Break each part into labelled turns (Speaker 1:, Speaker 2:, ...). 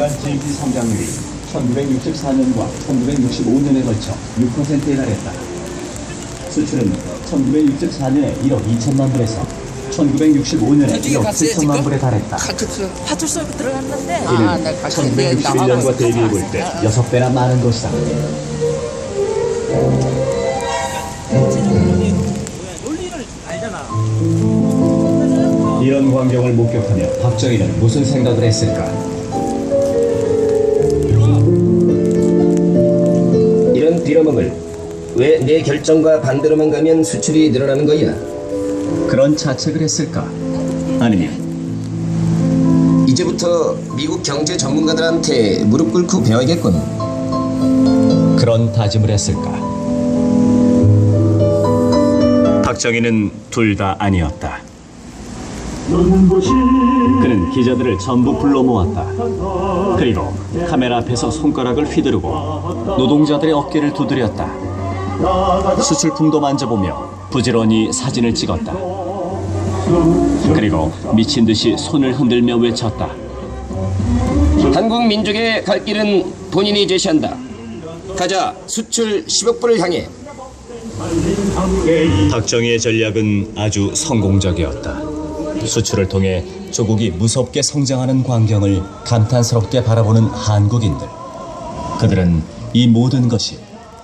Speaker 1: 연간 GDP 성장률이 1964년과 1965년에 걸쳐 6%에 달했다. 수출은 1964년에 1억 2천만 불에서 1965년에 1억 7천만 불에 달했다.
Speaker 2: 파출소에 들어갔는데
Speaker 1: 이는 1961년과 대비해 볼 때 6배나 많은 것이다.
Speaker 2: 논리를 알잖아.
Speaker 1: 이런 광경을 목격하며 박정희는 무슨 생각을 했을까?
Speaker 3: 이런 빌어먹을 왜 내 결정과 반대로만 가면 수출이 늘어나는 거야?
Speaker 1: 그런 자책을 했을까? 아니면
Speaker 3: 이제부터 미국 경제 전문가들한테 무릎 꿇고 배워야겠군.
Speaker 1: 그런 다짐을 했을까? 박정희는 둘 다 아니었다. 그는 기자들을 전부 불러 모았다. 그리고 카메라 앞에서 손가락을 휘두르고 노동자들의 어깨를 두드렸다. 수출품도 만져보며 부지런히 사진을 찍었다. 그리고 미친 듯이 손을 흔들며 외쳤다.
Speaker 3: 한국 민족의 갈 길은 본인이 제시한다. 가자, 수출 10억 불을 향해.
Speaker 1: 박정희의 전략은 아주 성공적이었다. 수출을 통해 조국이 무섭게 성장하는 광경을 감탄스럽게 바라보는 한국인들. 그들은 이 모든 것이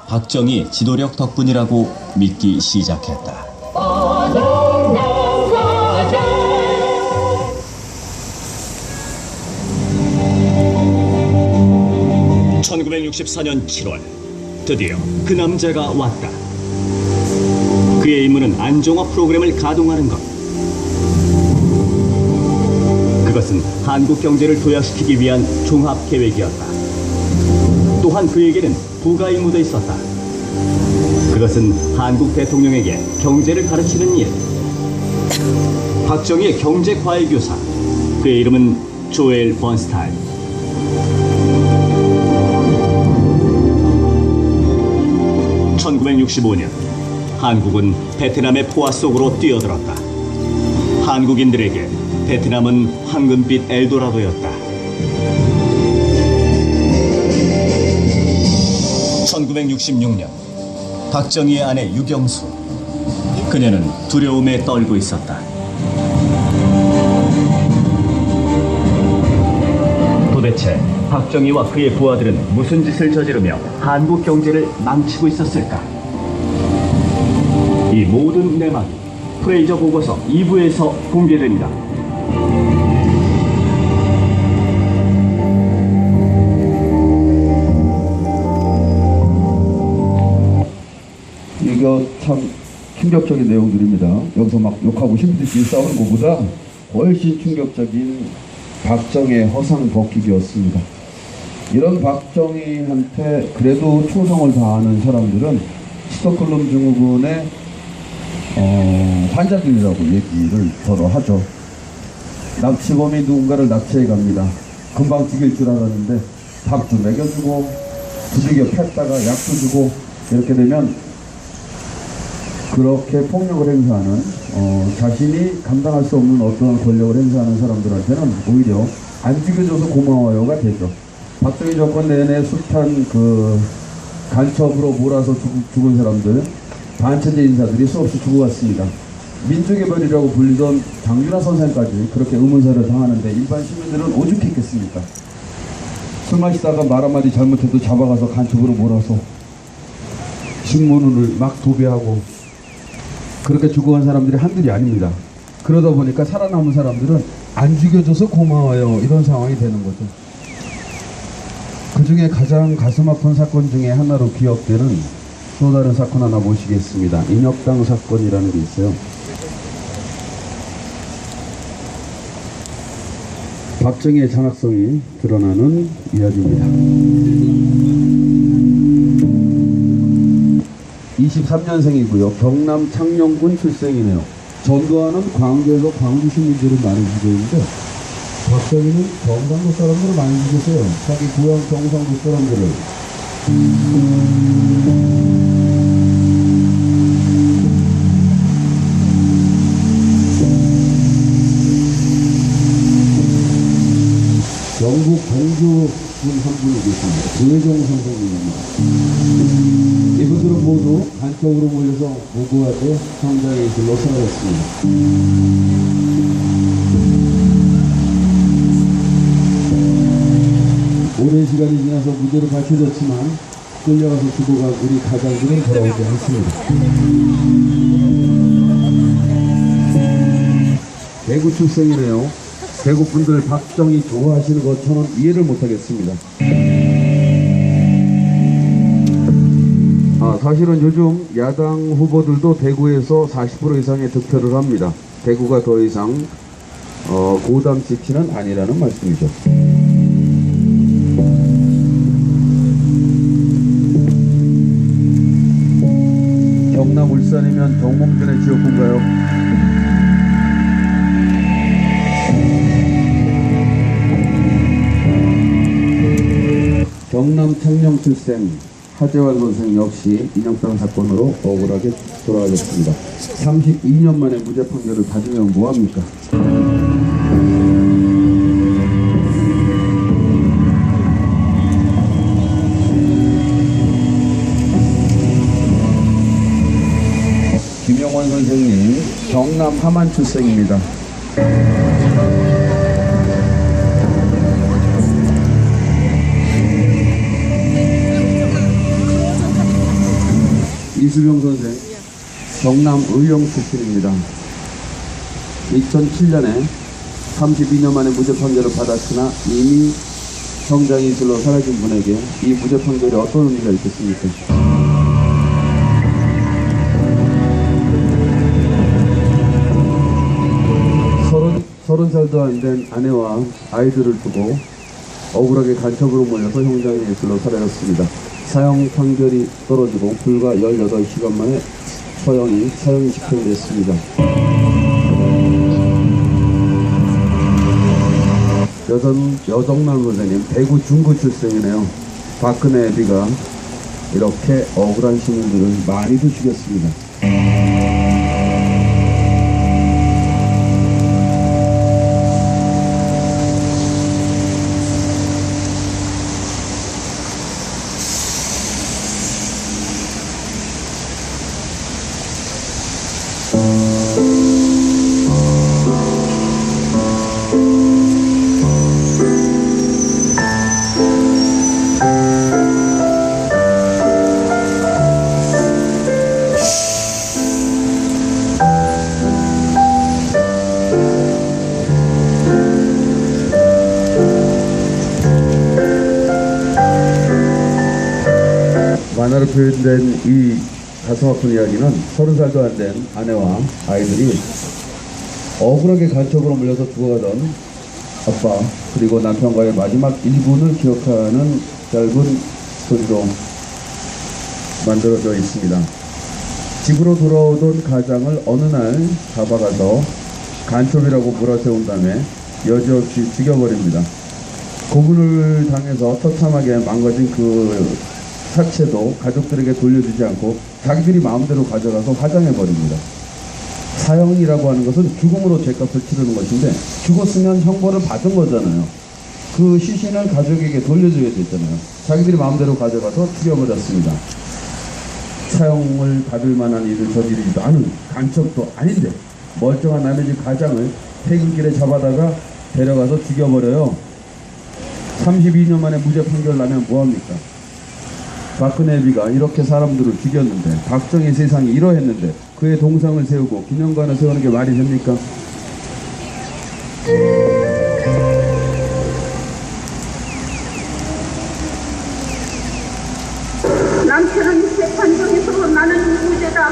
Speaker 1: 박정희 지도력 덕분이라고 믿기 시작했다. 1964년 7월 드디어 그 남자가 왔다. 그의 임무는 안정화 프로그램을 가동하는 것. 그것은 한국 경제를 도약시키기 위한 종합 계획이었다. 또한 그에게는 부가 임무도 있었다. 그것은 한국 대통령에게 경제를 가르치는 일. 박정희의 경제 과외 교사. 그의 이름은 조엘 번스타인. (1965년) 한국은 베트남의 포화 속으로 뛰어들었다. 한국인들에게 베트남은 황금빛 엘도라도였다. 1966년 박정희의 아내 유경수. 그녀는 두려움에 떨고 있었다. 도대체 박정희와 그의 부하들은 무슨 짓을 저지르며 한국 경제를 망치고 있었을까? 이 모든 내막이 프레이저 보고서 2부에서 공개됩니다.
Speaker 4: 이거 참 충격적인 내용들입니다. 여기서 막 욕하고 힘들게 싸우는 것보다 훨씬 충격적인 박정희의 허상 벗기기였습니다. 이런 박정희한테 그래도 충성을 다하는 사람들은 스톡홀름 증후군의 환자들이라고 얘기를 서로 하죠. 납치범이 누군가를 납치해 갑니다. 금방 죽일 줄 알았는데 밥도 먹여주고 부비겨 팼다가 약도 주고 이렇게 되면 그렇게 폭력을 행사하는 자신이 감당할 수 없는 어떤 권력을 행사하는 사람들한테는 오히려 안 죽여줘서 고마워요가 되죠. 박정희 정권 내내 숱한 그 간첩으로 몰아서 죽은 사람들, 반체제 인사들이 수없이 죽어갔습니다. 민족의 별이라고 불리던 장윤아 선생까지 그렇게 의문사를 당하는데 일반 시민들은 오죽했겠습니까? 술 마시다가 말 한마디 잘못해도 잡아가서 간첩으로 몰아서 신문을 막 도배하고 그렇게 죽어간 사람들이 한둘이 아닙니다. 그러다 보니까 살아남은 사람들은 안 죽여줘서 고마워요 이런 상황이 되는 거죠. 그 중에 가장 가슴 아픈 사건 중에 하나로 기억되는 또 다른 사건 하나 모시겠습니다. 인혁당 사건이라는 게 있어요. 박정희의 잔악성이 드러나는 이야기입니다. 23년생이고요. 경남 창녕군 출생이네요. 전두환은 광주에서 광주 시민들을 많이 죽였는데 박정희는 경상도 사람들을 많이 죽였어요. 자기 고향 경상도 사람들을. 영국 공주분 한 분이 계십니다. 조혜종 선생님입니다. 이분들은 모두 간격으로 몰려서 무고하게 성장의 길로 살아갔습니다. 오랜 시간이 지나서 무죄로 밝혀졌지만 끌려가서 죽어간 우리 가장들은 돌아오지 않습니다. 대구 출생이네요. 대구 분들 박정희 좋아하시는 것 저는 이해를 못하겠습니다. 사실은 요즘 야당 후보들도 대구에서 40% 이상의 득표를 합니다. 대구가 더 이상 고담 시티는 아니라는 말씀이죠. 경남 울산이면 정몽준의 지역구인가요? 경남 창녕 출생 하재환 선생 역시 인형병 사건으로 억울하게 돌아가셨습니다. 32년 만에 무죄 판결을 받으면 뭐합니까? 김영원 선생님 경남 함안 출생입니다. 이수병 선생 경남 의령 출신입니다. 2007년에 32년 만에 무죄 판결을 받았으나 이미 성장의 이슬로 사라진 분에게 이 무죄 판결이 어떤 의미가 있겠습니까? 서른 살도 안 된 아내와 아이들을 두고 억울하게 간첩으로 몰려서 형장의 이슬로 사라졌습니다. 사형 판결이 떨어지고 불과 18시간 만에 사형이 집행됐습니다. 여정남 선생님 대구 중구 출생이네요. 박근혜 애비가 이렇게 억울한 시민들을 많이도 죽였습니다. 만화로 표현된 이 가슴 아픈 이야기는 30살도 안 된 아내와 아이들이 억울하게 간첩으로 물려서 죽어가던 아빠 그리고 남편과의 마지막 1분을 기억하는 짧은 스토리로 만들어져 있습니다. 집으로 돌아오던 가장을 어느 날 잡아가서 간첩이라고 몰아세운 다음에 여지없이 죽여버립니다. 고문을 당해서 처참하게 망가진 그 사체도 가족들에게 돌려주지 않고 자기들이 마음대로 가져가서 화장해버립니다. 사형이라고 하는 것은 죽음으로 죄값을 치르는 것인데 죽었으면 형벌을 받은 거잖아요. 그 시신을 가족에게 돌려줘야 되잖아요. 자기들이 마음대로 가져가서 죽여버렸습니다. 사형을 받을 만한 일을 저지르지도 않은 간첩도 아닌데 멀쩡한 남의 집 가장을 퇴근길에 잡아다가 데려가서 죽여버려요. 32년 만에 무죄 판결 나면 뭐합니까? 박근혜 애비가 이렇게 사람들을 죽였는데 박정희 세상이 이러했는데 그의 동상을 세우고 기념관을 세우는 게 말이 됩니까?
Speaker 5: 남편은 재판정에서 나는 무죄다.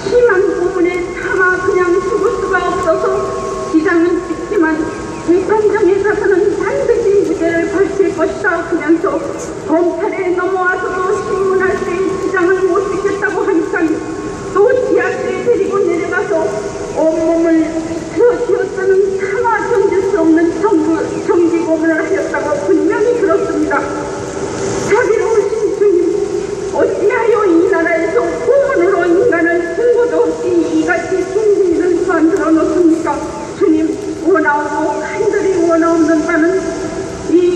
Speaker 5: 심한 고문에 차마 그냥 죽을 수가 없어서 기장은 찍지만 재판정에서는 반드시 무죄를 밝힐 것이다 하면서 검찰에 넘어와서도 신문할 때 기장을 못 지켰다고 하니까 또 지하철에 데리고 내려가서 온몸을 쥐어쓰는 차마 견딜 수 없는 정기 고문을 하였다고 분명히 들었습니다. 자비로우신 주님, 어찌하여 이 나라에서 고문으로 인간을 증거도 없이 이같이 숨긴 일을 만들어 놓습니까? 주님, 원하오고 한들이 원하옵는다는 이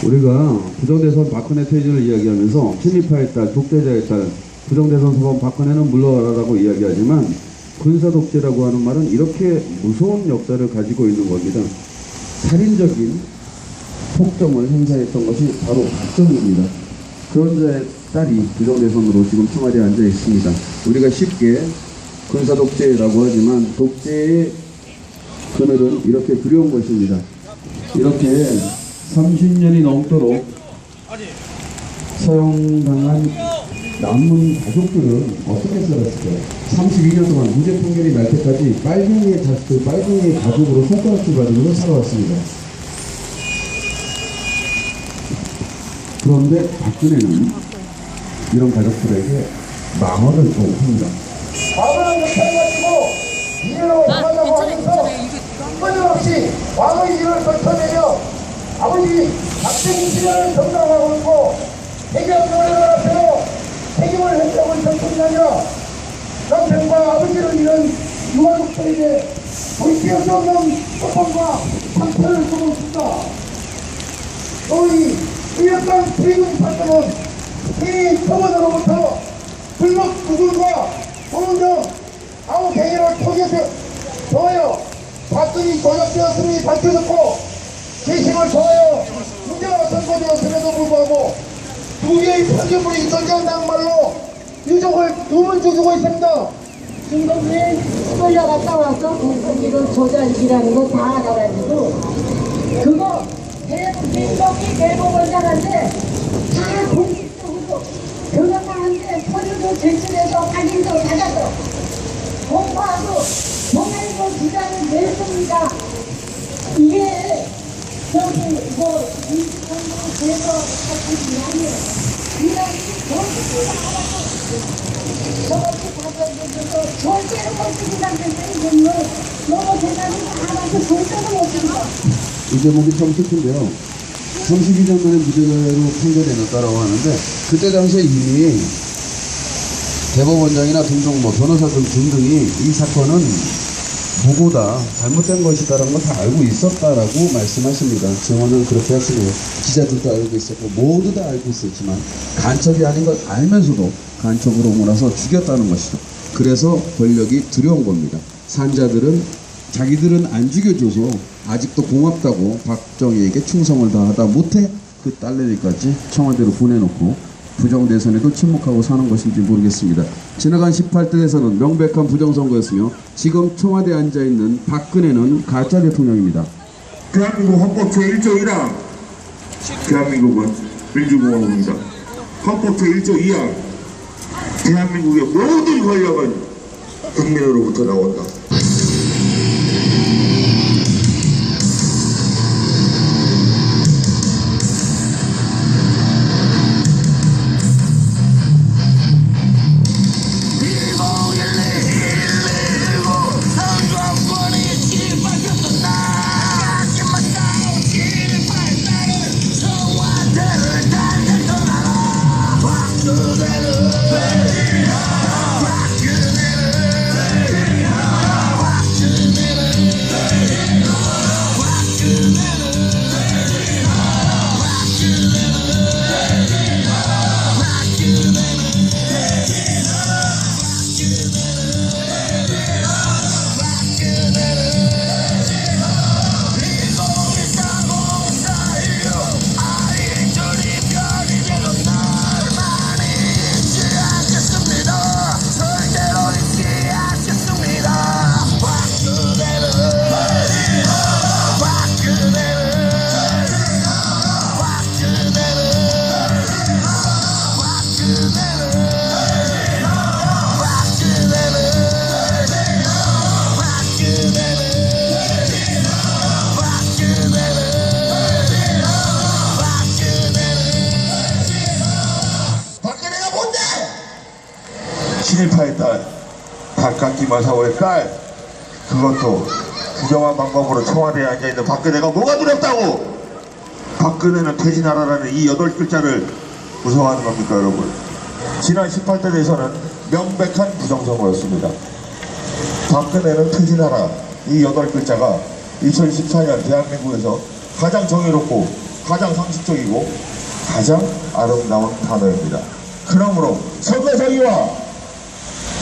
Speaker 4: 우리가 부정대선 박근혜 퇴진을 이야기하면서 친일파의 딸, 독재자의 딸, 부정대선 사범 박근혜는 물러가라라고 이야기하지만 군사독재라고 하는 말은 이렇게 무서운 역사를 가지고 있는 겁니다. 살인적인 폭정을 행사했던 것이 바로 박정희입니다. 그런 자의 딸이 부정대선으로 지금 청와대에 앉아 있습니다. 우리가 쉽게 군사독재라고 하지만 독재의 그늘은 이렇게 그리운 것입니다. 이렇게 30년이 넘도록 사형당한 남은 가족들은 어떻게 살았을까요? 32년 동안 무죄 판결이 날 때까지 빨갱이의 자식들, 빨갱이의 가족으로 손가락질 받으면서 살아왔습니다. 그런데 박근혜는 이런 가족들에게 망언을 또 합니다.
Speaker 6: 과거를 못해가지고 미래로 나가자고 하면서 끊임없이 과거의 일을 펼쳐내며 아버지 박정희 시대를 정당하고 있고 대기업을 앞에서 책임을 했다고 전통이라며 남편과 아버지를 잃은 유아족들에게 돌이킬 수 없는 고통과 상처를 주고 있습니다. 너희 의역당 퇴임 사건은 이미 청와대로부터 불법 구글과 공정 아무 행위를 통하여 박근이 조작되었음이 밝혀졌고 재심을 통하여 문제가 선고되었음에도 불구하고 두 개의 판결문이 있던지한 말로 유족을 의문주고 있습니다.
Speaker 7: 지금은 끌려 갔다 와서 공소기로 조작이라는 거 다 알아가지고 그거 민족이 대법을 나가는데 다 공식적으로 들어가는데 서류도 제출해서 확인도 받아서 공부하고 정말로 주장을 냈습니다. 이게 저기 뭐 민주정부 대법 같은 게 아니에요. 그냥 공식으로 알아서 저렇게 받아들여서 절대로 못 쓰기만 했는데 너무 대단히 알아서 절대로 못 쓰기만.
Speaker 4: 이 제목이 참 슬픈데요. 32년 만에 무죄로 판결이 났다라고 하는데 그때 당시에 이미 대법원장이나 등등 뭐 변호사들 등등이 이 사건은 무고다, 잘못된 것이다라는 걸 다 알고 있었다라고 말씀하십니다. 증언을 그렇게 하시고요. 기자들도 알고 있었고 모두 다 알고 있었지만 간첩이 아닌 걸 알면서도 간첩으로 몰아서 죽였다는 것이죠. 그래서 권력이 두려운 겁니다. 산자들은 자기들은 안 죽여줘서 아직도 고맙다고 박정희에게 충성을 다하다 못해 그 딸내미까지 청와대로 보내놓고 부정대선에도 침묵하고 사는 것인지 모르겠습니다. 지나간 18대 대선은 명백한 부정선거였으며 지금 청와대에 앉아있는 박근혜는 가짜 대통령입니다.
Speaker 8: 대한민국 헌법 제1조 1항 대한민국은 민주공화국입니다. 헌법 제1조 2항 대한민국의 모든 권력은 국민으로부터 나온다. 친일파의 딸, 박강기 마사오의 딸, 그것도 부정한 방법으로 청와대에 앉아있는 박근혜가 뭐가 두렵다고 박근혜는 퇴진하라라는 이 8글자를 무서워하는 겁니까 여러분? 지난 18대 대선은 명백한 부정선거였습니다. 박근혜는 퇴진하라 이 8글자가 2014년 대한민국에서 가장 정의롭고 가장 상식적이고 가장 아름다운 단어입니다. 그러므로 선거 자유와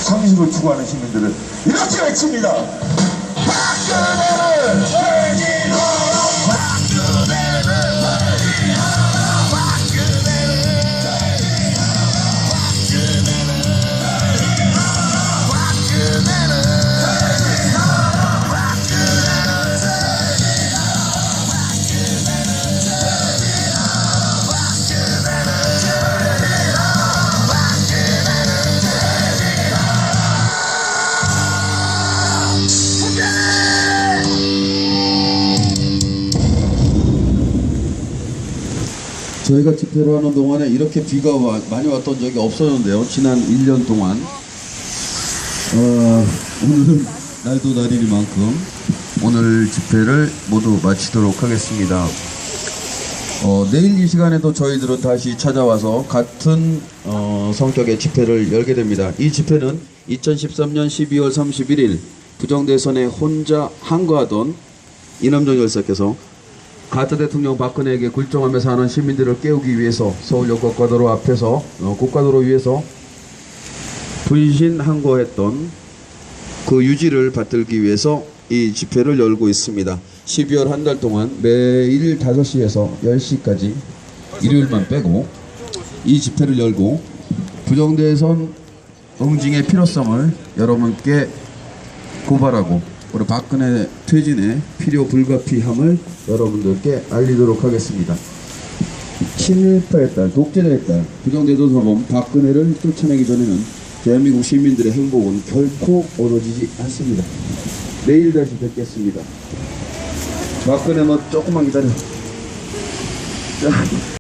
Speaker 8: 상식을 추구하는 시민들은 이렇게 외칩니다. 박근혜를 퇴진하라!
Speaker 4: 저희가 집회를 하는 동안에 이렇게 비가 많이 왔던 적이 없었는데요. 지난 1년 동안 오늘은 날도 날이니만큼 오늘 집회를 모두 마치도록 하겠습니다. 내일 이 시간에도 저희들은 다시 찾아와서 같은 성격의 집회를 열게 됩니다. 이 집회는 2013년 12월 31일 부정대선에 혼자 항거하던 이남정 열사께서 가짜 대통령 박근혜에게 굴종하며 사는 시민들을 깨우기 위해서 서울역 국가도로 앞에서 국가도로 위에서 분신 항거했던 그 유지를 받들기 위해서 이 집회를 열고 있습니다. 12월 한 달 동안 매일 5시에서 10시까지 일요일만 빼고 이 집회를 열고 부정대선 응징의 필요성을 여러분께 고발하고 우리 박근혜 퇴진의 필요 불가피함을 여러분들께 알리도록 하겠습니다. 친일파의 딸, 독재자의 딸, 부정대선 사범 박근혜를 쫓아내기 전에는 대한민국 시민들의 행복은 결코 얻어지지 않습니다. 내일 다시 뵙겠습니다. 박근혜 너 조금만 기다려. 자.